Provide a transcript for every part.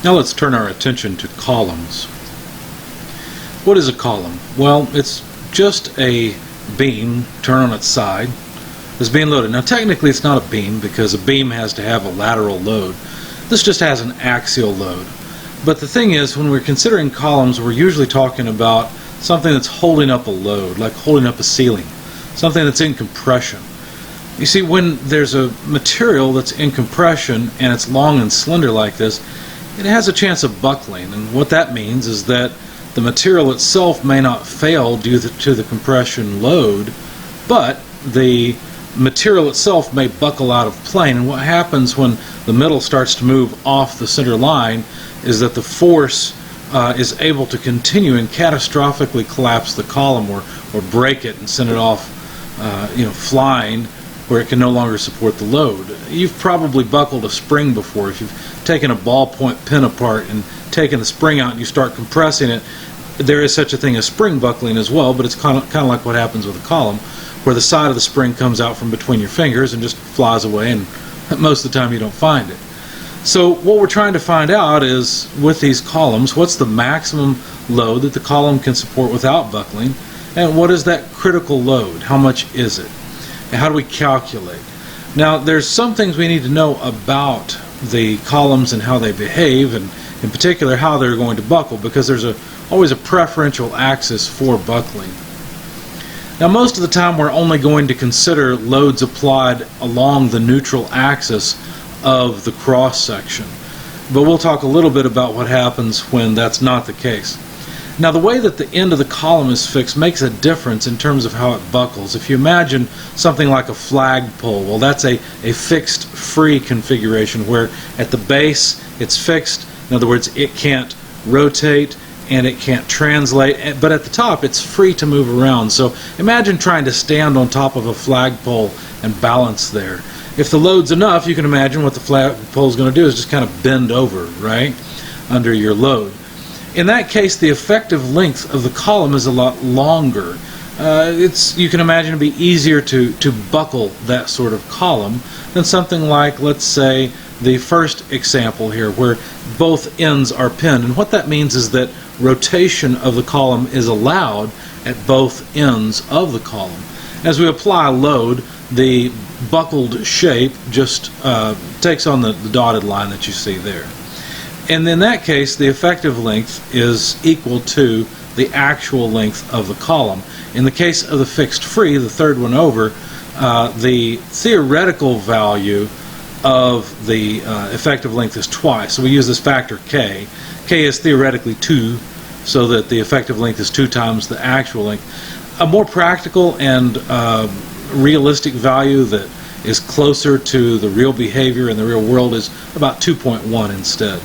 Now let's turn our attention to columns. What is a column? Well, it's just a beam turned on its side that's being loaded. Now technically it's not a beam because a beam has to have a lateral load. This just has an axial load. But the thing is, when we're considering columns, we're usually talking about something that's holding up a load, like holding up a ceiling, something that's in compression. You see, when there's a material that's in compression and it's long and slender like this, it has a chance of buckling, and what that means is that the material itself may not fail due to the compression load, but the material itself may buckle out of plane. And what happens when the middle starts to move off the center line is that the force is able to continue and catastrophically collapse the column or break it and send it off flying, where it can no longer support the load. You've probably buckled a spring before. If you've taken a ballpoint pen apart and taken the spring out and you start compressing it, there is such a thing as spring buckling as well, but it's kind of like what happens with a column, where the side of the spring comes out from between your fingers and just flies away, and most of the time you don't find it. So what we're trying to find out is, with these columns, what's the maximum load that the column can support without buckling, and what is that critical load? How much is it? And how do we calculate? Now, there's some things we need to know about the columns and how they behave, and in particular how they're going to buckle, because there's always a preferential axis for buckling. Now, most of the time we're only going to consider loads applied along the neutral axis of the cross section, but we'll talk a little bit about what happens when that's not the case. Now, the way that the end of the column is fixed makes a difference in terms of how it buckles. If you imagine something like a flagpole, well, that's a fixed free configuration where at the base it's fixed. In other words, it can't rotate and it can't translate, but at the top it's free to move around. So imagine trying to stand on top of a flagpole and balance there. If the load's enough, you can imagine what the flagpole is going to do is just kind of bend over, right, under your load. In that case, the effective length of the column is a lot longer. You can imagine it'd be easier to buckle that sort of column than something like, let's say, the first example here, where both ends are pinned. And what that means is that rotation of the column is allowed at both ends of the column. As we apply load, the buckled shape just takes on the dotted line that you see there. And in that case, the effective length is equal to the actual length of the column. In the case of the fixed free, the third one over, the theoretical value of the effective length is twice. So we use this factor k. K is theoretically 2, so that the effective length is 2 times the actual length. A more practical and realistic value that is closer to the real behavior in the real world is about 2.1 instead.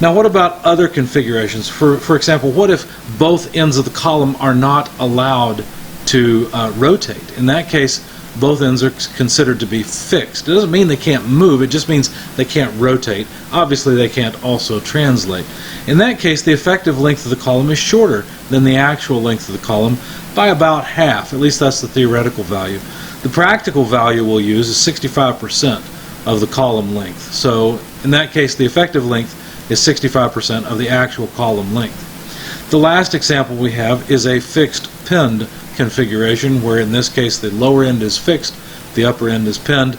Now, what about other configurations? For example, what if both ends of the column are not allowed to rotate? In that case, both ends are considered to be fixed. It doesn't mean they can't move, it just means they can't rotate. Obviously, they can't also translate. In that case, the effective length of the column is shorter than the actual length of the column by about half. At least that's the theoretical value. The practical value we'll use is 65% of the column length. So, in that case, the effective length is 65% of the actual column length. The last example we have is a fixed pinned configuration, where in this case the lower end is fixed, the upper end is pinned,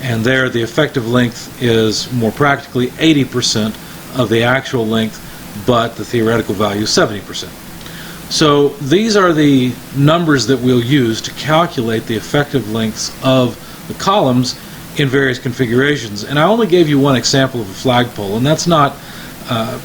and there the effective length is more practically 80% of the actual length, but the theoretical value is 70%. So these are the numbers that we'll use to calculate the effective lengths of the columns in various configurations. And I only gave you one example of a flagpole, and that's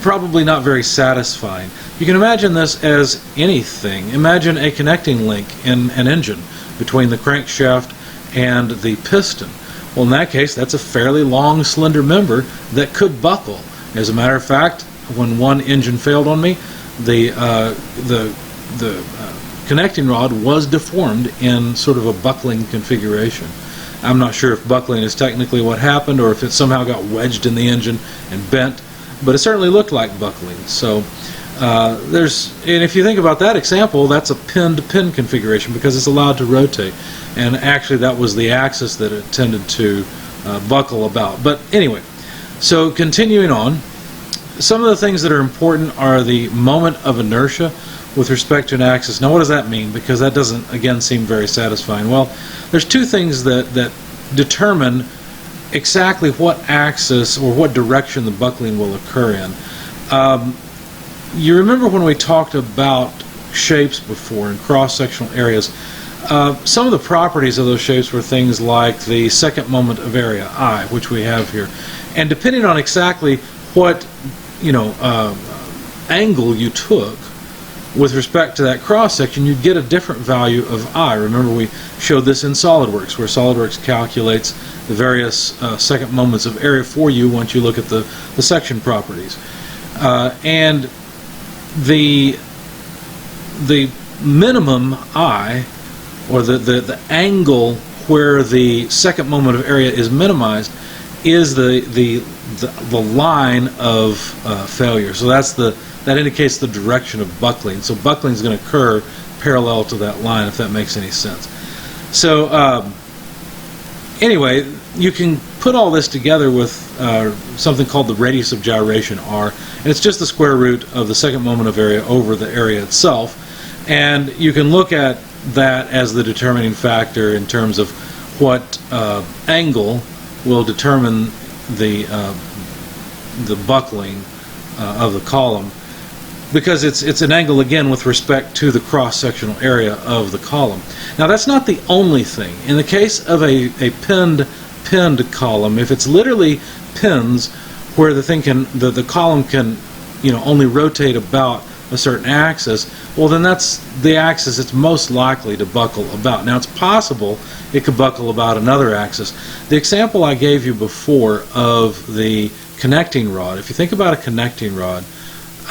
probably not very satisfying. You can imagine this as anything. Imagine a connecting link in an engine between the crankshaft and the piston. Well, in that case, that's a fairly long, slender member that could buckle. As a matter of fact, when one engine failed on me, the connecting rod was deformed in sort of a buckling configuration. I'm not sure if buckling is technically what happened or if it somehow got wedged in the engine and bent, but it certainly looked like buckling. So and if you think about that example, that's a pin-to-pin configuration because it's allowed to rotate, and actually that was the axis that it tended to buckle about. But anyway, so continuing on, some of the things that are important are the moment of inertia with respect to an axis. Now what does that mean? Because that doesn't, again, seem very satisfying. Well, there's two things that determine exactly what axis or what direction the buckling will occur in. You remember when we talked about shapes before in cross-sectional areas, some of the properties of those shapes were things like the second moment of area, I, which we have here. And depending on exactly what angle you took with respect to that cross-section, you'd get a different value of I. Remember, we showed this in SOLIDWORKS, where SOLIDWORKS calculates the various second moments of area for you once you look at the section properties. And the minimum I, or the angle where the second moment of area is minimized, is the line of failure. So that indicates the direction of buckling. So buckling is going to occur parallel to that line, if that makes any sense. So anyway, you can put all this together with something called the radius of gyration, R, and it's just the square root of the second moment of area over the area itself. And you can look at that as the determining factor in terms of what angle will determine the buckling of the column, because it's an angle, again, with respect to the cross-sectional area of the column. Now that's not the only thing. In the case of a pinned column, if it's literally pins where the column can only rotate about a certain axis, well, then that's the axis it's most likely to buckle about. Now it's possible it could buckle about another axis. The example I gave you before of the connecting rod, if you think about a connecting rod,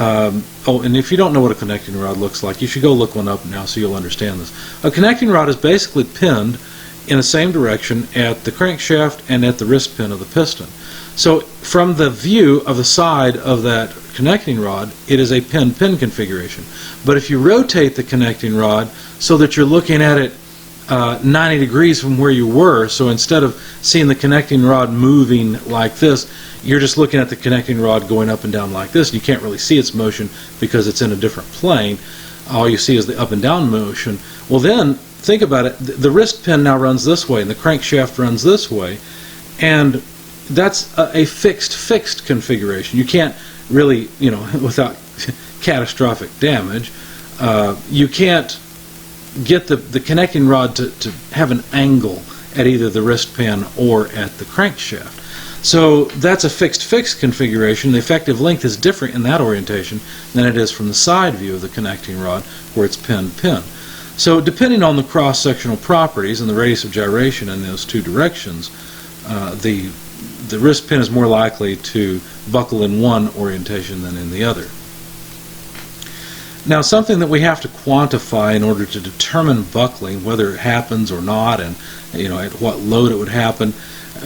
oh, and if you don't know what a connecting rod looks like, you should go look one up now so you'll understand this. A connecting rod is basically pinned in the same direction at the crankshaft and at the wrist pin of the piston. So from the view of the side of that connecting rod, it is a pin-pin configuration. But if you rotate the connecting rod so that you're looking at it 90 degrees from where you were, so instead of seeing the connecting rod moving like this, you're just looking at the connecting rod going up and down like this, and you can't really see its motion because it's in a different plane. All you see is the up and down motion. Well, then think about it. The wrist pin now runs this way and the crankshaft runs this way, and that's a fixed configuration. You can't really, without catastrophic damage, you can't get the connecting rod to have an angle at either the wrist pin or at the crankshaft. So that's a fixed configuration. The effective length is different in that orientation than it is from the side view of the connecting rod where it's pin-pin. So depending on the cross-sectional properties and the radius of gyration in those two directions, the wrist pin is more likely to buckle in one orientation than in the other. Now, something that we have to quantify in order to determine buckling, whether it happens or not, and at what load it would happen,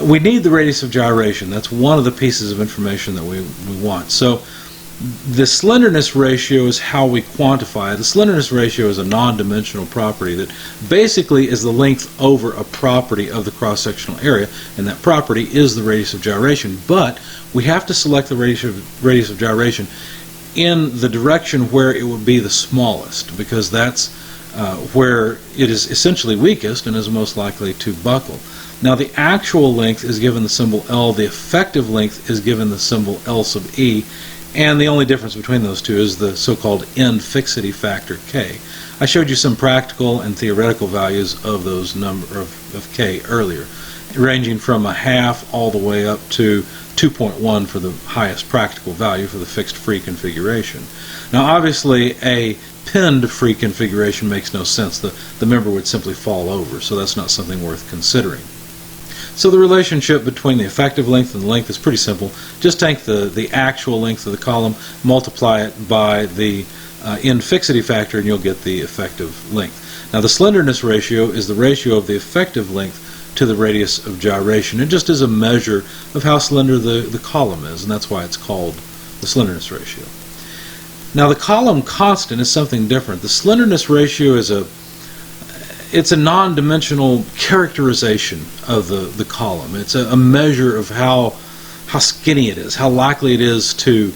we need the radius of gyration. That's one of the pieces of information that we want. So the slenderness ratio is how we quantify it. The slenderness ratio is a non-dimensional property that basically is the length over a property of the cross-sectional area, and that property is the radius of gyration. But we have to select the radius of gyration in the direction where it would be the smallest, because that's where it is essentially weakest and is most likely to buckle. Now the actual length is given the symbol L, the effective length is given the symbol L sub E, and the only difference between those two is the so-called end fixity factor K. I showed you some practical and theoretical values of those of K earlier, ranging from 1/2 all the way up to 2.1 for the highest practical value for the fixed free configuration. Now obviously a pinned free configuration makes no sense. The member would simply fall over, so that's not something worth considering. So the relationship between the effective length and the length is pretty simple. Just take the actual length of the column, multiply it by the end fixity factor, and you'll get the effective length. Now the slenderness ratio is the ratio of the effective length to the radius of gyration. It just is a measure of how slender the column is, and that's why it's called the slenderness ratio. Now the column constant is something different. The slenderness ratio is it's a non-dimensional characterization of the column. It's a measure of how skinny it is, how likely it is to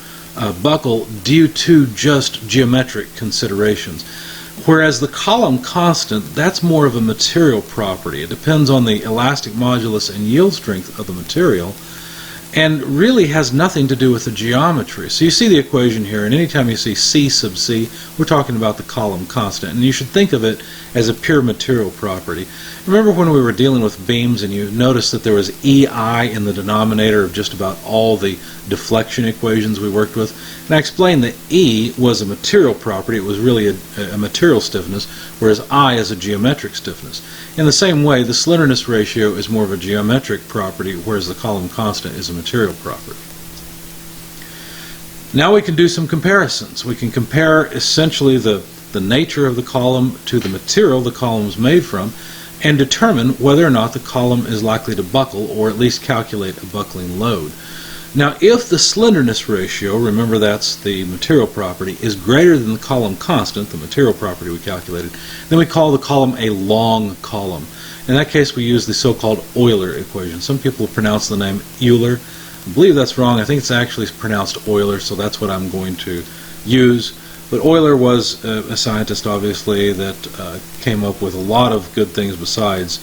buckle due to just geometric considerations. Whereas the column constant, that's more of a material property. It depends on the elastic modulus and yield strength of the material, and really has nothing to do with the geometry. So you see the equation here, and anytime you see C sub C, we're talking about the column constant, and you should think of it as a pure material property. Remember when we were dealing with beams and you noticed that there was EI in the denominator of just about all the deflection equations we worked with? And I explained that E was a material property, it was really a material stiffness, whereas I is a geometric stiffness. In the same way, the slenderness ratio is more of a geometric property, whereas the column constant is a material property. Now we can do some comparisons. We can compare essentially the nature of the column to the material the column is made from, and determine whether or not the column is likely to buckle, or at least calculate a buckling load. Now, if the slenderness ratio, remember that's the material property, is greater than the column constant, the material property we calculated, then we call the column a long column. In that case, we use the so-called Euler equation. Some people pronounce the name Euler. I believe that's wrong. I think it's actually pronounced Euler, so that's what I'm going to use. But Euler was a scientist, obviously, that came up with a lot of good things besides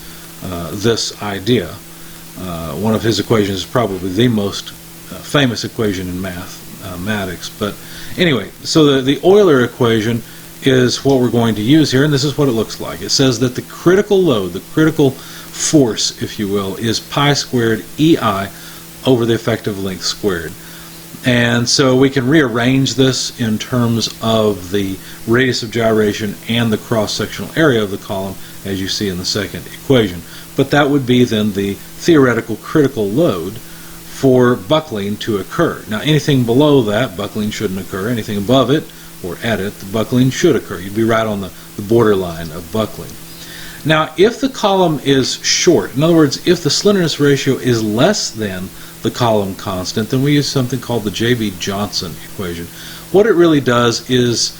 this idea. One of his equations is probably the most famous equation in mathematics. But anyway, so the Euler equation is what we're going to use here, and this is what it looks like. It says that the critical load, the critical force, if you will, is pi squared EI over the effective length squared. And so we can rearrange this in terms of the radius of gyration and the cross-sectional area of the column, as you see in the second equation. But that would be then the theoretical critical load for buckling to occur. Now, anything below that, buckling shouldn't occur. Anything above it or at it, the buckling should occur. You'd be right on the borderline of buckling. Now, if the column is short, in other words, if the slenderness ratio is less than the column constant, then we use something called the J.B.-Johnson equation. What it really does is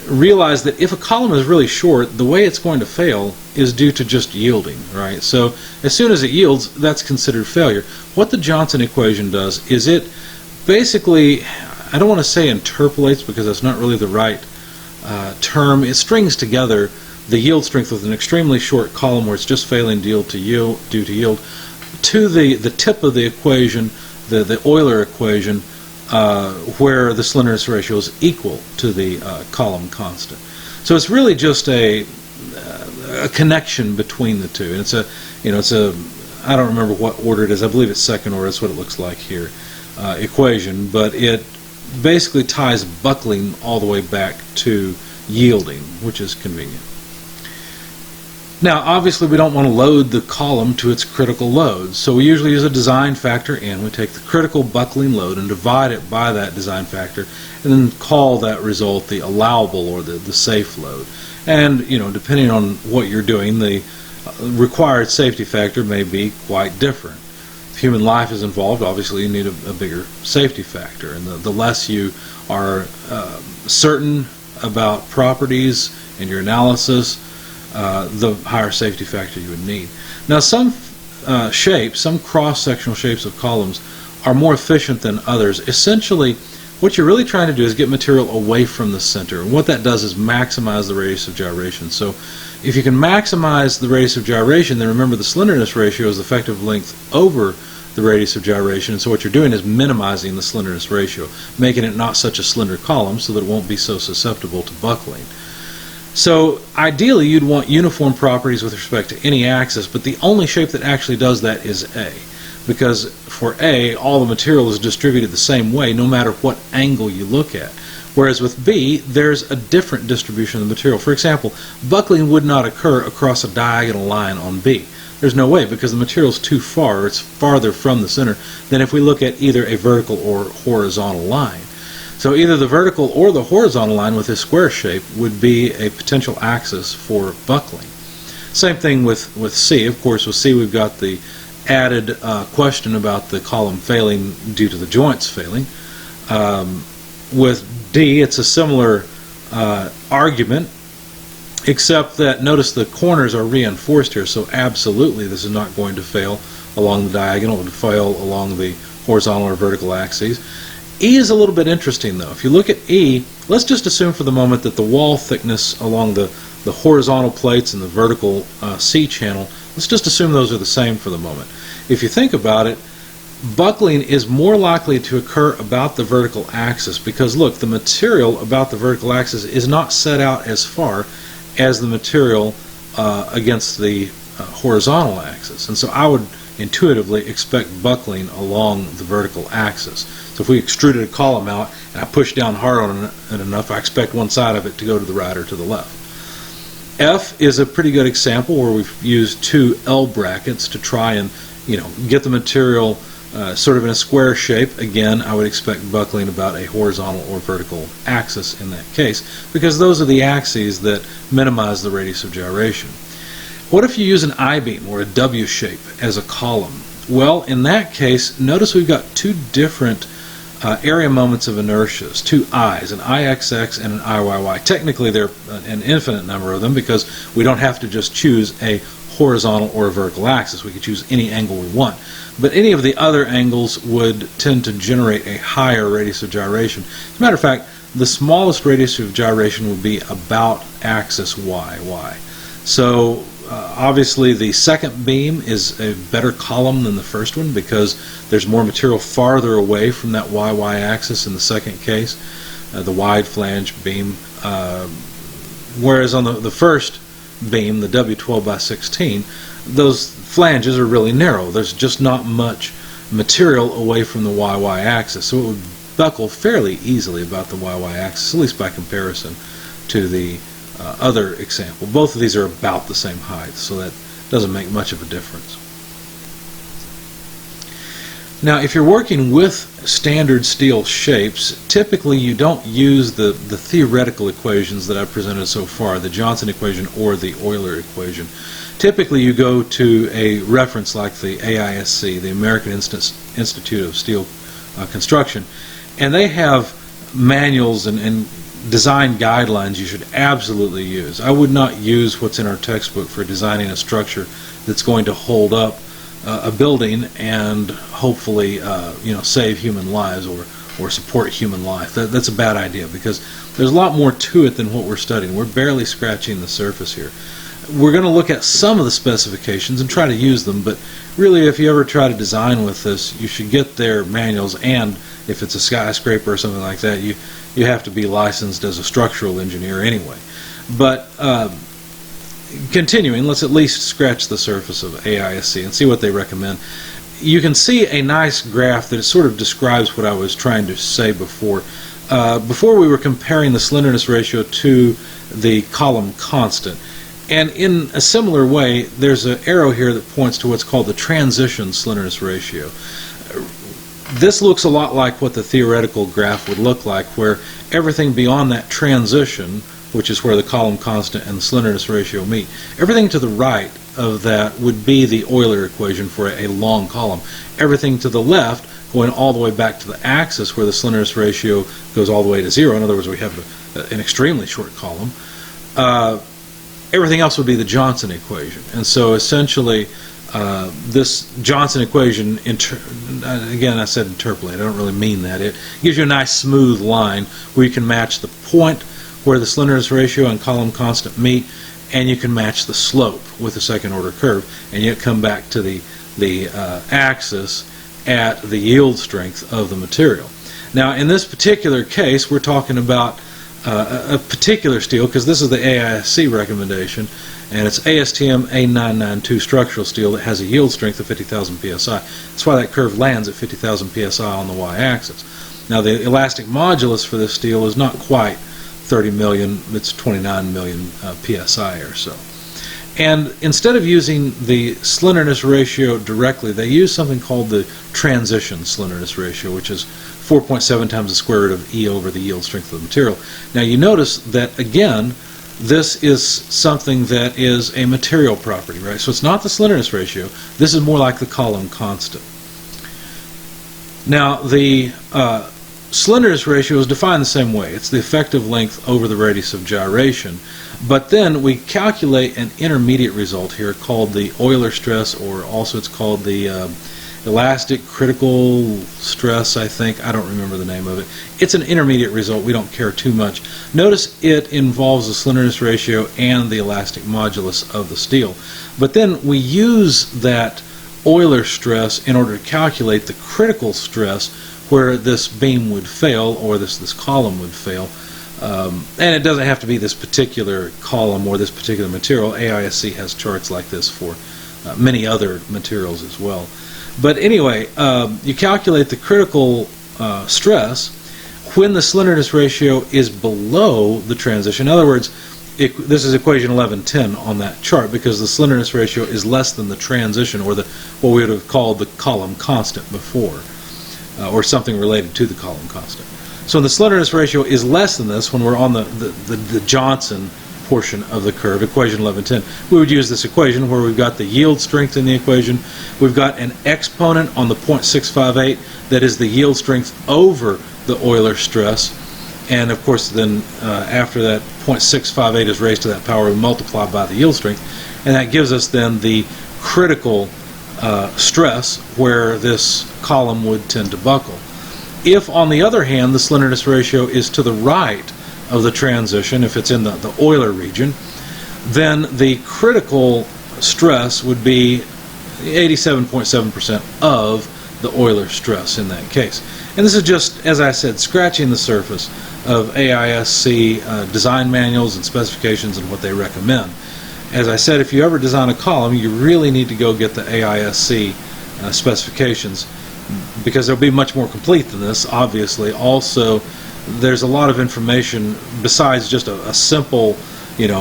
realize that if a column is really short, the way it's going to fail is due to just yielding, right? So as soon as it yields, that's considered failure. What the Johnson equation does is it basically, I don't want to say interpolates because that's not really the right term, it strings together the yield strength with an extremely short column where it's just failing to yield due to yield to the tip of the equation, the Euler equation, where the slenderness ratio is equal to the column constant. So it's really just a connection between the two. And it's a I don't remember what order it is. I believe it's second order. That's what it looks like here. Equation, but it basically ties buckling all the way back to yielding, which is convenient. Now, obviously, we don't want to load the column to its critical load, so we usually use a design factor n. We take the critical buckling load and divide it by that design factor, and then call that result the allowable or the safe load. And, depending on what you're doing, the required safety factor may be quite different. If human life is involved, obviously you need a bigger safety factor, and the less you are certain about properties in your analysis, the higher safety factor you would need. Now, some shapes, some cross-sectional shapes of columns are more efficient than others. Essentially, what you're really trying to do is get material away from the center, and what that does is maximize the radius of gyration. So if you can maximize the radius of gyration, then remember the slenderness ratio is the effective length over the radius of gyration, and so what you're doing is minimizing the slenderness ratio, making it not such a slender column so that it won't be so susceptible to buckling. So ideally you'd want uniform properties with respect to any axis, but the only shape that actually does that is A, because for A all the material is distributed the same way no matter what angle you look at. Whereas with B, there's a different distribution of the material. For example, buckling would not occur across a diagonal line on B. There's no way, because the material is too far, or it's farther from the center than if we look at either a vertical or horizontal line. So either the vertical or the horizontal line with this square shape would be a potential axis for buckling. Same thing with C. Of course, with C we've got the added question about the column failing due to the joints failing. With D, it's a similar argument, except that notice the corners are reinforced here, so absolutely this is not going to fail along the diagonal, it would fail along the horizontal or vertical axes. E is a little bit interesting though. If you look at E, let's just assume for the moment that the wall thickness along the horizontal plates and the vertical C channel, let's just assume those are the same for the moment. If you think about it, buckling is more likely to occur about the vertical axis because look, the material about the vertical axis is not set out as far as the material against the horizontal axis, and so I would intuitively expect buckling along the vertical axis. So if we extruded a column out and I push down hard on it enough, I expect one side of it to go to the right or to the left. F is a pretty good example where we've used two L brackets to try and get the material sort of in a square shape. Again, I would expect buckling about a horizontal or vertical axis in that case because those are the axes that minimize the radius of gyration. What if you use an I-beam or a W shape as a column? Well, in that case, notice we've got two different area moments of inertias, two I's, an IXX and an IYY. Technically, there are an infinite number of them because we don't have to just choose a horizontal or a vertical axis. We could choose any angle we want. But any of the other angles would tend to generate a higher radius of gyration. As a matter of fact, the smallest radius of gyration would be about axis YY. So obviously the second beam is a better column than the first one because there's more material farther away from that YY axis in the second case, the wide flange beam, whereas on the first beam, the W12 by 16, those flanges are really narrow. There's just not much material away from the YY axis, so it would buckle fairly easily about the YY axis, at least by comparison to the other example. Both of these are about the same height, so that doesn't make much of a difference. Now, if you're working with standard steel shapes, typically you don't use the theoretical equations that I've presented so far, the Johnson equation or the Euler equation. Typically you go to a reference like the AISC, the American Institute of Steel Construction, and they have manuals and design guidelines you should absolutely use. I would not use what's in our textbook for designing a structure that's going to hold up a building and hopefully save human lives or support human life. That's a bad idea because there's a lot more to it than what we're studying. We're barely scratching the surface here. We're going to look at some of the specifications and try to use them, but really if you ever try to design with this, you should get their manuals, and if it's a skyscraper or something like that, you have to be licensed as a structural engineer anyway. But continuing, let's at least scratch the surface of AISC and see what they recommend. You can see a nice graph that sort of describes what I was trying to say before. Before we were comparing the slenderness ratio to the column constant. And in a similar way, there's an arrow here that points to what's called the transition slenderness ratio. This looks a lot like what the theoretical graph would look like, where everything beyond that transition, which is where the column constant and the slenderness ratio meet, everything to the right of that would be the Euler equation for a long column. Everything to the left, going all the way back to the axis where the slenderness ratio goes all the way to 0, in other words, we have an extremely short column, everything else would be the Johnson equation. And so essentially this Johnson equation, again I said interpolate, I don't really mean that. It gives you a nice smooth line where you can match the point where the slenderness ratio and column constant meet, and you can match the slope with the second order curve, and yet come back to the axis at the yield strength of the material. Now in this particular case we're talking about a particular steel, because this is the AISC recommendation, and it's ASTM A992 structural steel that has a yield strength of 50,000 psi. That's why that curve lands at 50,000 psi on the y-axis. Now the elastic modulus for this steel is not quite 30 million, it's 29 million psi or so. And instead of using the slenderness ratio directly, they use something called the transition slenderness ratio, which is 4.7 times the square root of E over the yield strength of the material. Now you notice that again, this is something that is a material property, right? So it's not the slenderness ratio, this is more like the column constant. Now the slenderness ratio is defined the same way. It's the effective length over the radius of gyration. But then we calculate an intermediate result here called the Euler stress, or also it's called the elastic critical stress, I think. I don't remember the name of it. It's an intermediate result. We don't care too much. Notice it involves the slenderness ratio and the elastic modulus of the steel. But then we use that Euler stress in order to calculate the critical stress where this beam would fail, or this column would fail. And it doesn't have to be this particular column or this particular material. AISC has charts like this for many other materials as well. But anyway, you calculate the critical stress when the slenderness ratio is below the transition. In other words, this is equation 1110 on that chart, because the slenderness ratio is less than the transition, or what we would have called the column constant before, or something related to the column constant. So the slenderness ratio is less than this when we're on the Johnson portion of the curve, equation 1110. We would use this equation where we've got the yield strength in the equation. We've got an exponent on the 0.658 that is the yield strength over the Euler stress. And of course then after that 0.658 is raised to that power, we multiply by the yield strength. And that gives us then the critical stress where this column would tend to buckle. If, on the other hand, the slenderness ratio is to the right of the transition, if it's in the Euler region, then the critical stress would be 87.7% of the Euler stress in that case. And this is just, as I said, scratching the surface of AISC design manuals and specifications and what they recommend. As I said, if you ever design a column, you really need to go get the AISC specifications, because they'll be much more complete than this, obviously. Also, there's a lot of information besides just a simple,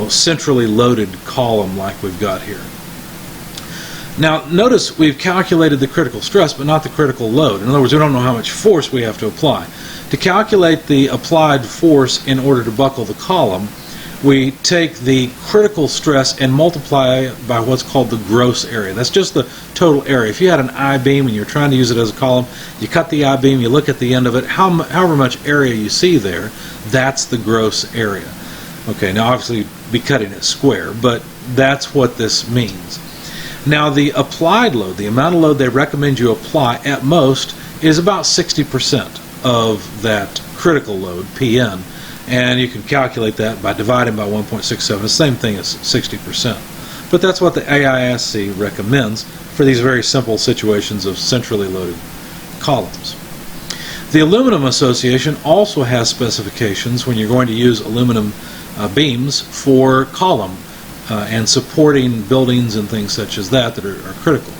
centrally loaded column like we've got here. Now, notice we've calculated the critical stress, but not the critical load. In other words, we don't know how much force we have to apply. To calculate the applied force in order to buckle the column, we take the critical stress and multiply by what's called the gross area. That's just the total area. If you had an I-beam and you're trying to use it as a column, you cut the I-beam, you look at the end of it, however much area you see there, that's the gross area. Okay, now obviously you'd be cutting it square, but that's what this means. Now the applied load, the amount of load they recommend you apply at most, is about 60% of that critical load, PN. And you can calculate that by dividing by 1.67, the same thing as 60%. But that's what the AISC recommends for these very simple situations of centrally loaded columns. The Aluminum Association also has specifications when you're going to use aluminum beams for column and supporting buildings and things such as that are critical.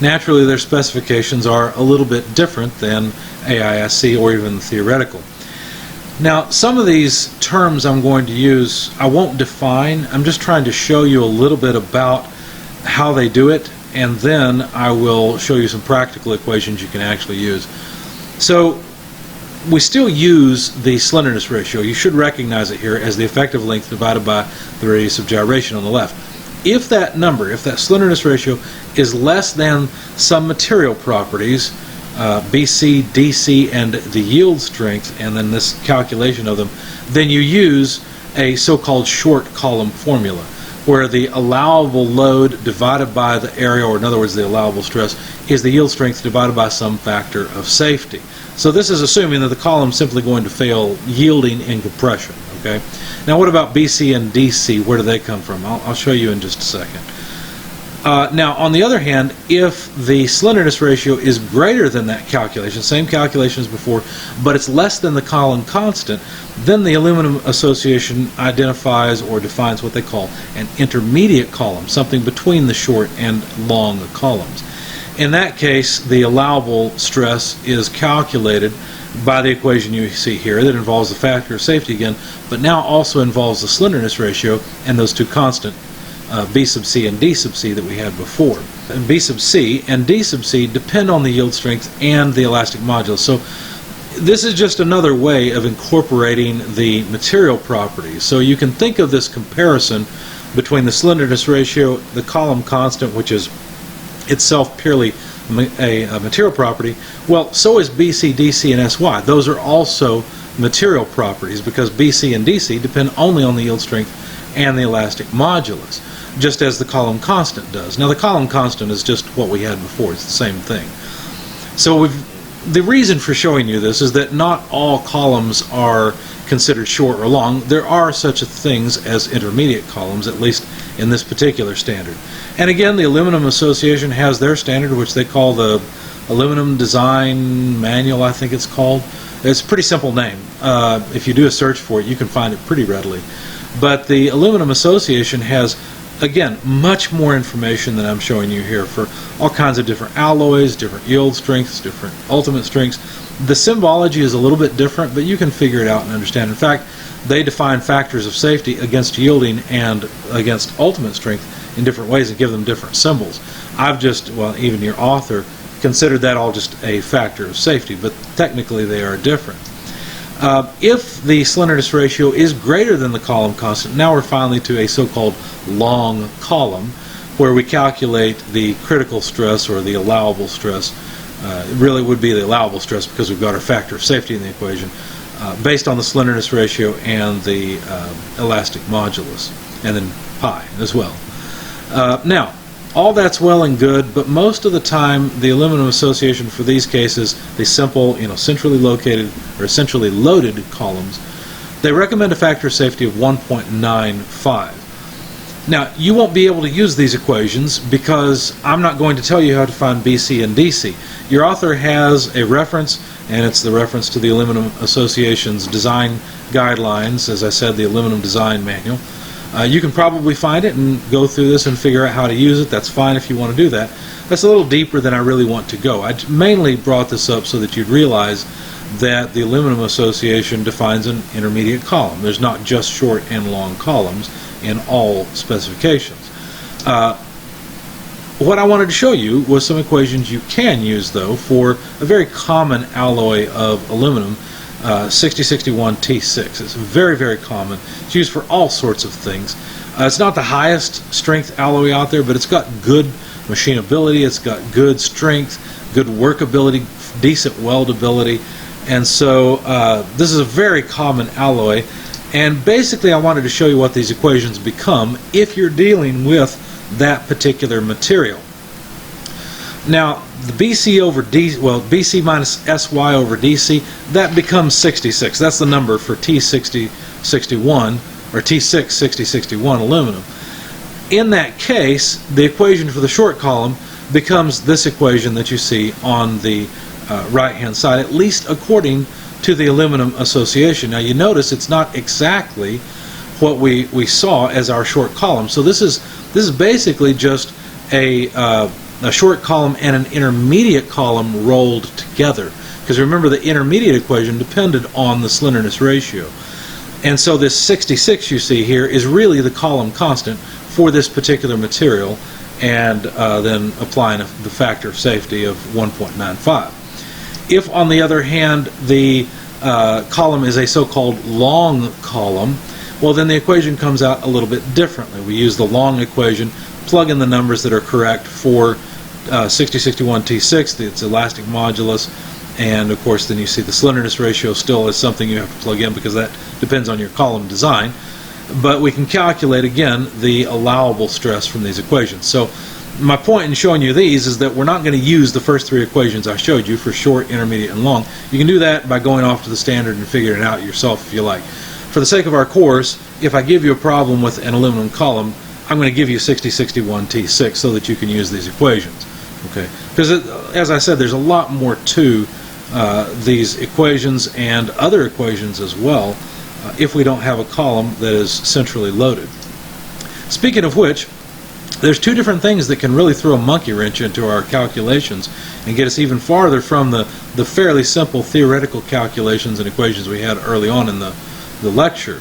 Naturally, their specifications are a little bit different than AISC or even theoretical. Now, some of these terms I'm going to use, I won't define. I'm just trying to show you a little bit about how they do it, and then I will show you some practical equations you can actually use. So, we still use the slenderness ratio. You should recognize it here as the effective length divided by the radius of gyration on the left. If that number, if that slenderness ratio is less than some material properties, BC, DC, and the yield strength, and then this calculation of them, then you use a so-called short column formula, where the allowable load divided by the area, or in other words the allowable stress, is the yield strength divided by some factor of safety. So this is assuming that the column is simply going to fail yielding in compression. Okay. Now what about BC and DC? Where do they come from? I'll show you in just a second. Now, on the other hand, if the slenderness ratio is greater than that calculation, same calculation as before, but it's less than the column constant, then the Aluminum Association identifies or defines what they call an intermediate column, something between the short and long columns. In that case, the allowable stress is calculated by the equation you see here that involves the factor of safety again, but now also involves the slenderness ratio and those two constant B sub C and D sub C that we had before. And B sub C and D sub C depend on the yield strength and the elastic modulus. So this is just another way of incorporating the material properties. So you can think of this comparison between the slenderness ratio, the column constant, which is itself purely a material property. Well, so is BC, DC, and SY. Those are also material properties because BC and DC depend only on the yield strength and the elastic modulus. just as the column constant does. Now the column constant is just what we had before. It's the same thing. So the reason for showing you this is that not all columns are considered short or long. There are such things as intermediate columns, at least in this particular standard. And again, the Aluminum Association has their standard, which they call the Aluminum Design Manual, I think it's called. It's a pretty simple name. If you do a search for it, you can find it pretty readily. But the Aluminum Association has, again, much more information than I'm showing you here for all kinds of different alloys, different yield strengths, different ultimate strengths. The symbology is a little bit different, but you can figure it out and understand. In fact, they define factors of safety against yielding and against ultimate strength in different ways and give them different symbols. I've just, well, even your author considered that all just a factor of safety, but technically they are different. If the slenderness ratio is greater than the column constant, now we're finally to a so-called long column, where we calculate the critical stress or the allowable stress. It really would be the allowable stress because we've got our factor of safety in the equation, based on the slenderness ratio and the elastic modulus, and then pi as well. Now, all that's well and good, but most of the time the Aluminum Association for these cases, the simple, centrally located or centrally loaded columns, they recommend a factor of safety of 1.95. Now, you won't be able to use these equations because I'm not going to tell you how to find BC and DC. Your author has a reference, and it's the reference to the Aluminum Association's design guidelines, as I said, the Aluminum Design Manual. You can probably find it and go through this and figure out how to use it. That's fine if you want to do that. That's a little deeper than I really want to go. I mainly brought this up so that you'd realize that the Aluminum Association defines an intermediate column. There's not just short and long columns in all specifications. What I wanted to show you was some equations you can use, though, for a very common alloy of aluminum, 6061 T6. It's very, very common. It's used for all sorts of things. It's not the highest strength alloy out there, but it's got good machinability, it's got good strength, good workability, decent weldability, and so this is a very common alloy. And basically I wanted to show you what these equations become if you're dealing with that particular material. Now, the BC over DC, well, BC minus SY over DC, that becomes 66. That's the number for T6061 or T66061 aluminum. In that case, the equation for the short column becomes this equation that you see on the right-hand side, at least according to the Aluminum Association. Now, you notice it's not exactly what we saw as our short column. So this is basically just a short column and an intermediate column rolled together. Because remember, the intermediate equation depended on the slenderness ratio. And so this 66 you see here is really the column constant for this particular material, and then applying the factor of safety of 1.95. If, on the other hand, the column is a so-called long column, well, then the equation comes out a little bit differently. We use the long equation, plug in the numbers that are correct for 6061 T6, its elastic modulus, and of course then you see the slenderness ratio still is something you have to plug in because that depends on your column design. But we can calculate again the allowable stress from these equations. So my point in showing you these is that we're not going to use the first three equations I showed you for short, intermediate, and long. You can do that by going off to the standard and figuring it out yourself if you like. For the sake of our course, if I give you a problem with an aluminum column, I'm going to give you 6061 T6 so that you can use these equations. Okay? Because as I said, there's a lot more to these equations and other equations as well if we don't have a column that is centrally loaded. Speaking of which, there's two different things that can really throw a monkey wrench into our calculations and get us even farther from the fairly simple theoretical calculations and equations we had early on in the lecture.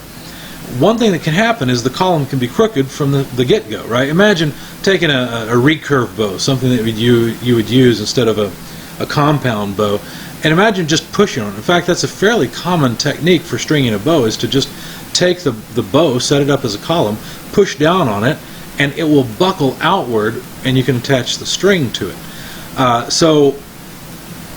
One thing that can happen is the column can be crooked from the get-go, right? Imagine taking a recurve bow, something that you would use instead of a compound bow, and imagine just pushing on it. In fact, that's a fairly common technique for stringing a bow, is to just take the bow, set it up as a column, push down on it, and it will buckle outward, and you can attach the string to it. So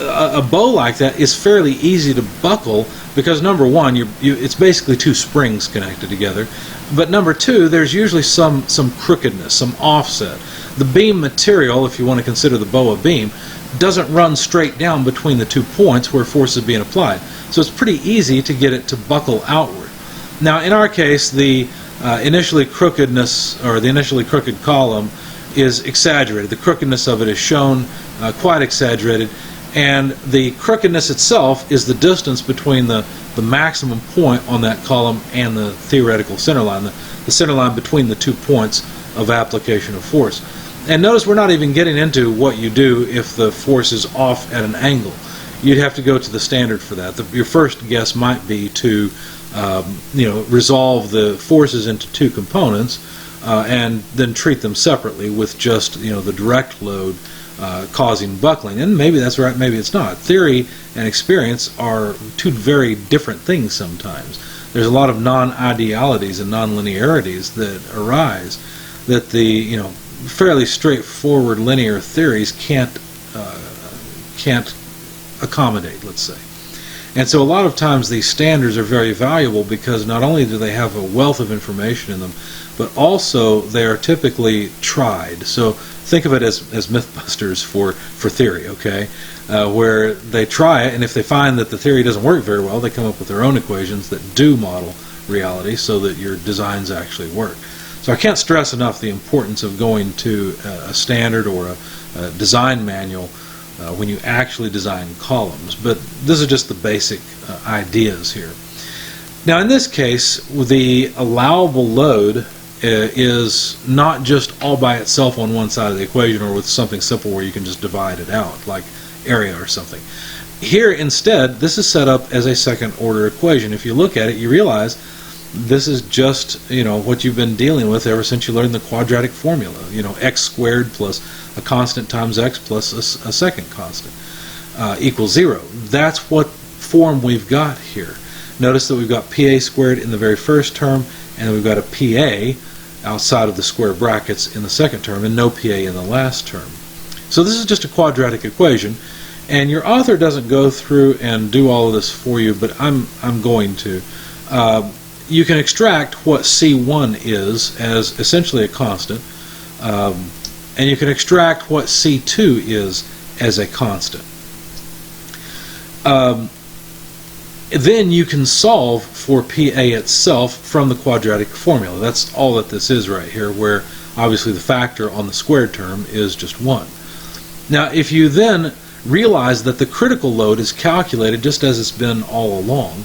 a bow like that is fairly easy to buckle because number one, it's basically two springs connected together, but number two, there's usually some crookedness, some offset. The beam material, if you want to consider the BOA beam, doesn't run straight down between the 2 points where force is being applied. So it's pretty easy to get it to buckle outward. Now in our case, the initially crookedness, or the initially crooked column, is exaggerated. The crookedness of it is shown quite exaggerated, and the crookedness itself is the distance between the maximum point on that column and the theoretical center line, the center line between the 2 points of application of force. And notice we're not even getting into what you do if the force is off at an angle. You'd have to go to the standard for that. Your first guess might be to resolve the forces into 2 components and then treat them separately with just the direct load causing buckling. And maybe that's right, maybe it's not. Theory and experience are 2 very different things sometimes. There's a lot of non-idealities and non-linearities that arise that the fairly straightforward linear theories can't accommodate, let's say. And so a lot of times these standards are very valuable because not only do they have a wealth of information in them, but also they are typically tried. So think of it as Mythbusters for theory, okay? Where they try it, and if they find that the theory doesn't work very well, they come up with their own equations that do model reality so that your designs actually work. So I can't stress enough the importance of going to a standard or a design manual when you actually design columns. But this is just the basic ideas here. Now in this case, the allowable load is not just all by itself on one side of the equation or with something simple where you can just divide it out like area or something. Here instead, this is set up as a second order equation. If you look at it, you realize this is just what you've been dealing with ever since you learned the quadratic formula. X squared plus a constant times x plus a second constant equals 0. That's what form we've got here. Notice that we've got PA squared in the very first term, and we've got a PA outside of the square brackets in the second term, and no PA in the last term. So this is just a quadratic equation, and your author doesn't go through and do all of this for you, but I'm going to. You can extract what C1 is as essentially a constant, and you can extract what C2 is as a constant. Then you can solve for PA itself from the quadratic formula. That's all that this is right here, where obviously the factor on the squared term is just 1. Now if you then realize that the critical load is calculated just as it's been all along,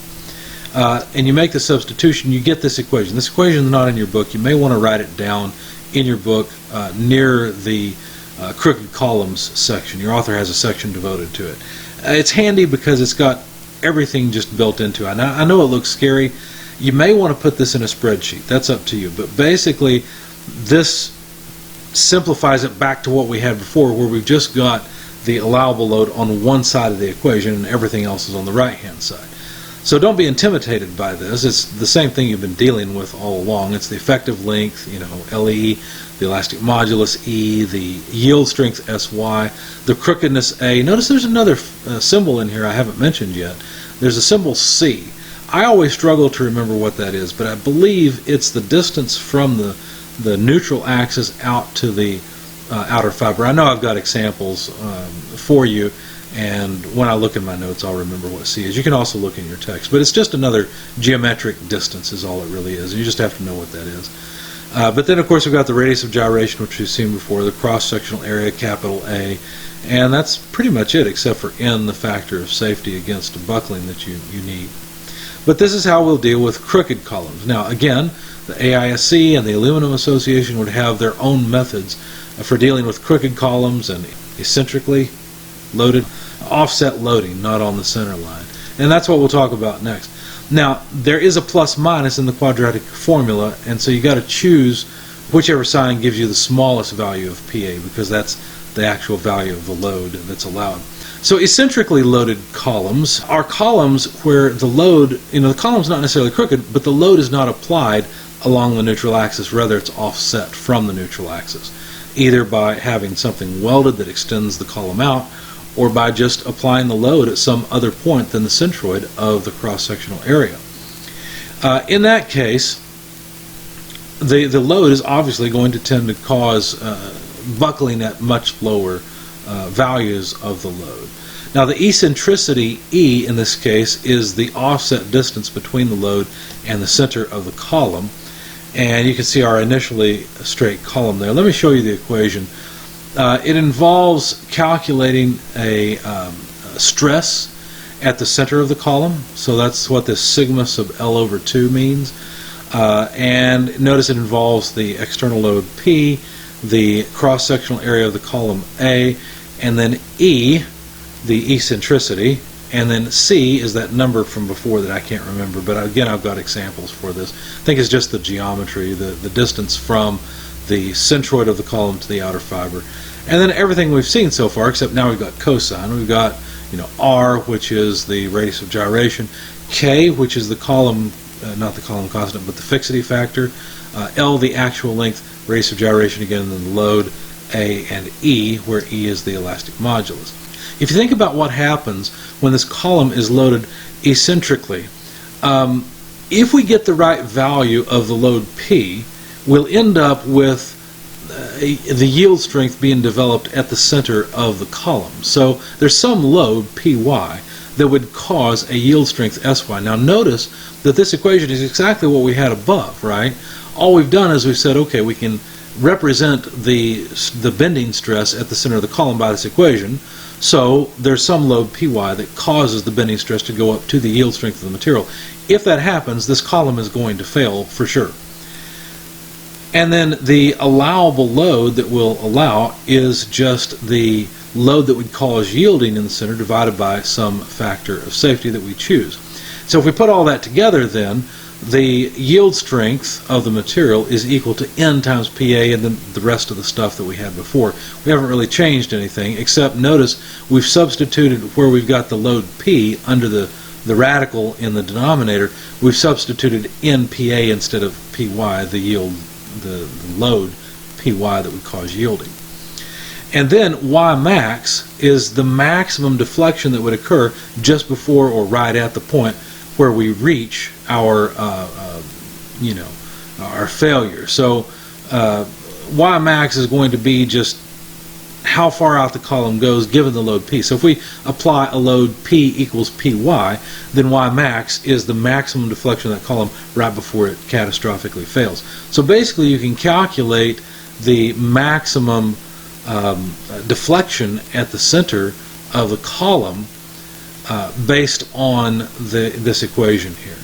and you make the substitution, you get this equation. This equation is not in your book. You may want to write it down in your book near the crooked columns section. Your author has a section devoted to it. It's handy because it's got everything just built into it. Now, I know it looks scary. You may want to put this in a spreadsheet. That's up to you. But basically, this simplifies it back to what we had before, where we've just got the allowable load on one side of the equation and everything else is on the right-hand side. So don't be intimidated by this. It's the same thing you've been dealing with all along. It's the effective length, LE, the elastic modulus E, the yield strength SY, the crookedness A. Notice there's another symbol in here I haven't mentioned yet. There's a symbol C. I always struggle to remember what that is, but I believe it's the distance from the neutral axis out to the outer fiber. I know I've got examples for you, and when I look in my notes I'll remember what C is. You can also look in your text, but it's just another geometric distance is all it really is. You just have to know what that is. But then of course we've got the radius of gyration, which we've seen before, the cross-sectional area, capital A, and that's pretty much it, except for N, the factor of safety against a buckling that you need. But this is how we'll deal with crooked columns. Now again, the AISC and the Aluminum Association would have their own methods for dealing with crooked columns and eccentrically loaded, offset loading, not on the center line. And that's what we'll talk about next. Now, there is a plus minus in the quadratic formula, and so you got to choose whichever sign gives you the smallest value of PA, because that's the actual value of the load that's allowed. So eccentrically loaded columns are columns where the load, the column's not necessarily crooked, but the load is not applied along the neutral axis, rather it's offset from the neutral axis, either by having something welded that extends the column out, or by just applying the load at some other point than the centroid of the cross-sectional area. In that case, the load is obviously going to tend to cause buckling at much lower values of the load. Now the eccentricity E in this case is the offset distance between the load and the center of the column, and you can see our initially straight column there. Let me show you the equation. It involves calculating a stress at the center of the column, so that's what this sigma sub L over 2 means. And notice it involves the external load P, the cross-sectional area of the column A, and then E, the eccentricity, and then C is that number from before that I can't remember, but again I've got examples for this. I think it's just the geometry, the distance from the centroid of the column to the outer fiber. And then everything we've seen so far, except now we've got cosine. We've got, R, which is the radius of gyration, K, which is the column, not the column constant, but the fixity factor, L, the actual length, radius of gyration again, and then the load, A, and E, where E is the elastic modulus. If you think about what happens when this column is loaded eccentrically, if we get the right value of the load P, we'll end up with the yield strength being developed at the center of the column. So there's some load, Py, that would cause a yield strength Sy. Now notice that this equation is exactly what we had above, right? All we've done is we've said, okay, we can represent the bending stress at the center of the column by this equation. So there's some load Py that causes the bending stress to go up to the yield strength of the material. If that happens, this column is going to fail for sure. And then the allowable load that will allow is just the load that would cause yielding in the center divided by some factor of safety that we choose. So if we put all that together, then the yield strength of the material is equal to N times PA and then the rest of the stuff that we had before. We haven't really changed anything, except notice we've substituted where we've got the load P under the radical in the denominator, we've substituted NPA instead of PY, the yield, the load Py that would cause yielding. And then Y max is the maximum deflection that would occur just before or right at the point where we reach our our failure. So Y max is going to be just how far out the column goes given the load P. So if we apply a load P equals Py, then Y max is the maximum deflection of that column right before it catastrophically fails. So basically you can calculate the maximum deflection at the center of the column based on this equation here.